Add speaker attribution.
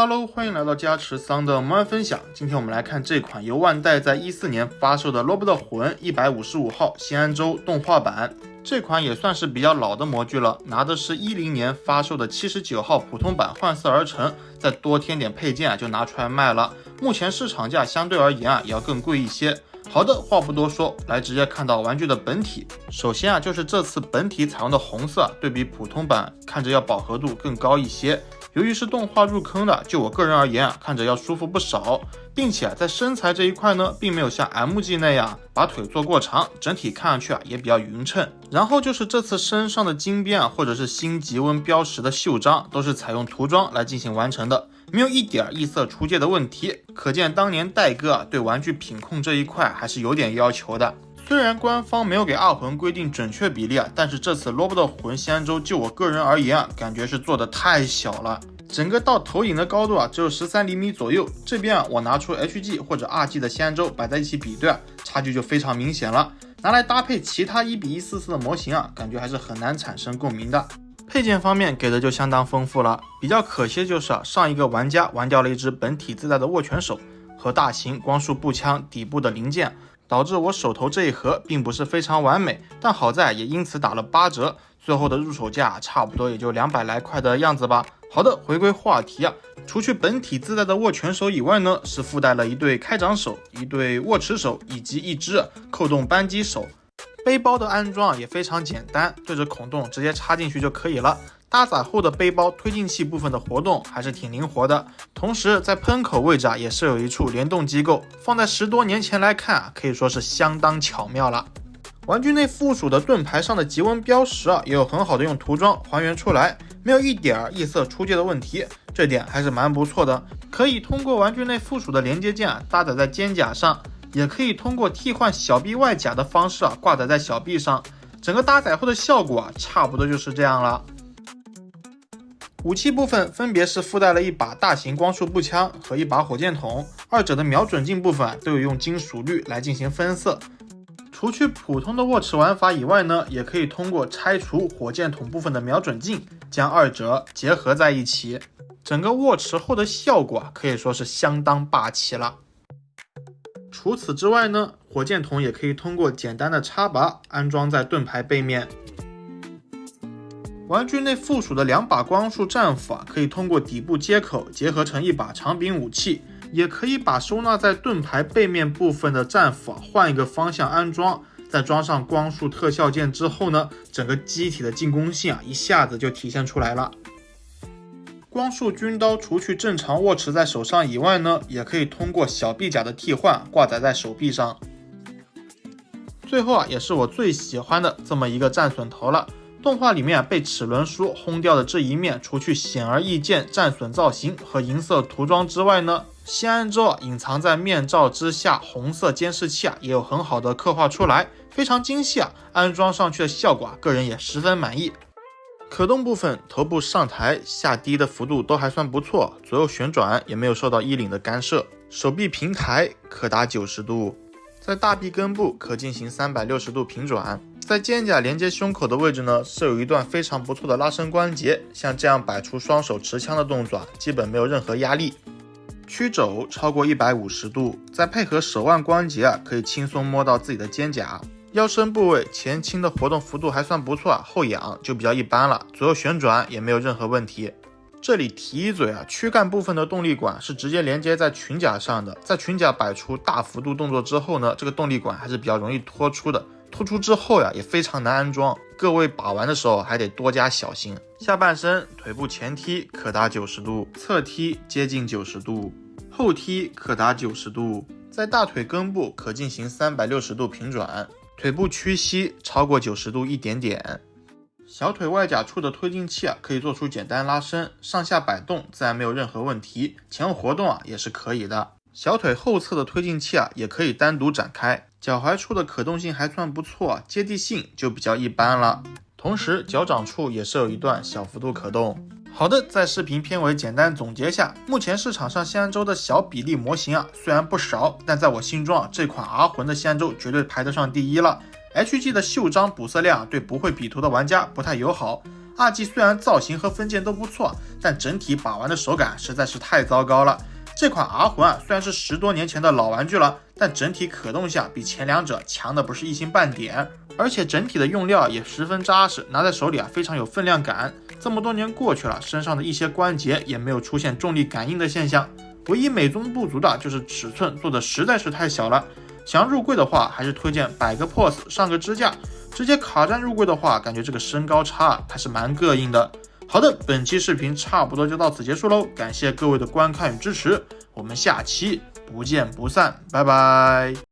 Speaker 1: Hello， 欢迎来到加持桑的魔幻分享。今天我们来看这款由万代在14年发售的《罗伯的魂》155号新安州动画版。这款也算是比较老的模具了，拿的是10年发售的79号普通版换色而成，再多添点配件就拿出来卖了。目前市场价相对而言也要更贵一些。好的，话不多说，来直接看到玩具的本体。首先就是这次本体采用的红色，对比普通版看着要饱和度更高一些。由于是动画入坑的，就我个人而言看着要舒服不少，并且在身材这一块呢，并没有像 MG 那样把腿做过长，整体看上去也比较匀称。然后就是这次身上的金边或者是新级温标识的袖章，都是采用涂装来进行完成的，没有一点异色出界的问题，可见当年戴哥对玩具品控这一块还是有点要求的。虽然官方没有给二魂规定准确比例但是这次罗伯的魂新安州就我个人而言感觉是做的太小了，整个到头顶的高度只有13厘米左右。这边我拿出 HG 或者 RG 的新安州摆在一起比对差距就非常明显了。拿来搭配其他1:144的模型感觉还是很难产生共鸣的。配件方面给的就相当丰富了，比较可惜就是上一个玩家玩掉了一只本体自带的握拳手和大型光束步枪底部的零件，导致我手头这一盒并不是非常完美，但好在也因此打了8折，最后的入手价差不多也就200来块的样子吧。好的，回归话题除去本体自带的握拳手以外呢，是附带了一对开掌手、一对握持手以及一只扣动扳机手。背包的安装也非常简单，对着孔洞直接插进去就可以了。搭载后的背包推进器部分的活动还是挺灵活的，同时在喷口位置也设有一处联动机构，放在10多年前来看可以说是相当巧妙了。玩具内附属的盾牌上的级温标识也有很好的用涂装还原出来，没有一点异色出界的问题，这点还是蛮不错的。可以通过玩具内附属的连接件搭载在肩甲上，也可以通过替换小臂外甲的方式挂载在小臂上，整个搭载后的效果差不多就是这样了。武器部分分别是附带了一把大型光束步枪和一把火箭筒，二者的瞄准镜部分都有用金属绿来进行分色。除去普通的握持玩法以外呢，也可以通过拆除火箭筒部分的瞄准镜，将二者结合在一起，整个握持后的效果可以说是相当霸气了。除此之外呢，火箭筒也可以通过简单的插拔安装在盾牌背面。玩具内附属的2把光束战斧可以通过底部接口结合成一把长柄武器，也可以把收纳在盾牌背面部分的战斧换一个方向安装，在装上光束特效键之后呢，整个机体的进攻性一下子就体现出来了。光束军刀除去正常握持在手上以外呢，也可以通过小臂甲的替换挂载在手臂上。最后也是我最喜欢的这么一个战损头了。动画里面被齿轮书轰掉的这一面，除去显而易见战损造型和银色涂装之外呢，新安州隐藏在面罩之下红色监视器也有很好的刻画出来，非常精细安装上去的效果个人也十分满意。可动部分头部上抬下低的幅度都还算不错，左右旋转也没有受到衣领的干涉，手臂平抬可达90度，在大臂根部可进行360度平转。在肩甲连接胸口的位置呢，设有一段非常不错的拉伸关节，像这样摆出双手持枪的动作基本没有任何压力。曲肘超过150度，再配合手腕关节可以轻松摸到自己的肩甲。腰身部位前倾的活动幅度还算不错后仰就比较一般了，左右旋转也没有任何问题。这里提一嘴躯干部分的动力管是直接连接在裙甲上的，在裙甲摆出大幅度动作之后呢，这个动力管还是比较容易脱出的，脱出之后也非常难安装，各位把玩的时候还得多加小心。下半身腿部前踢可达90度，侧踢接近90度，后踢可达90度，在大腿根部可进行360度平转，腿部屈膝超过90度一点点。小腿外甲处的推进器可以做出简单拉伸，上下摆动自然没有任何问题，前后活动也是可以的。小腿后侧的推进器也可以单独展开，脚踝处的可动性还算不错，接地性就比较一般了。同时脚掌处也是有一段小幅度可动。好的，在视频片尾简单总结下，目前市场上新安州的小比例模型虽然不少，但在我心中这款 R 魂的新安州绝对排得上第一了。HG 的袖章补色量对不会比图的玩家不太友好 2G 虽然造型和分件都不错，但整体把玩的手感实在是太糟糕了。这款 R 魂虽然是10多年前的老玩具了，但整体可动下比前两者强的不是一星半点，而且整体的用料也十分扎实，拿在手里非常有分量感。这么多年过去了，身上的一些关节也没有出现重力感应的现象，唯一美中不足的就是尺寸做的实在是太小了。想入柜的话，还是推荐摆个 pose 上个支架，直接卡站入柜的话，感觉这个身高差还是蛮膈应的。好的，本期视频差不多就到此结束喽，感谢各位的观看与支持，我们下期不见不散，拜拜。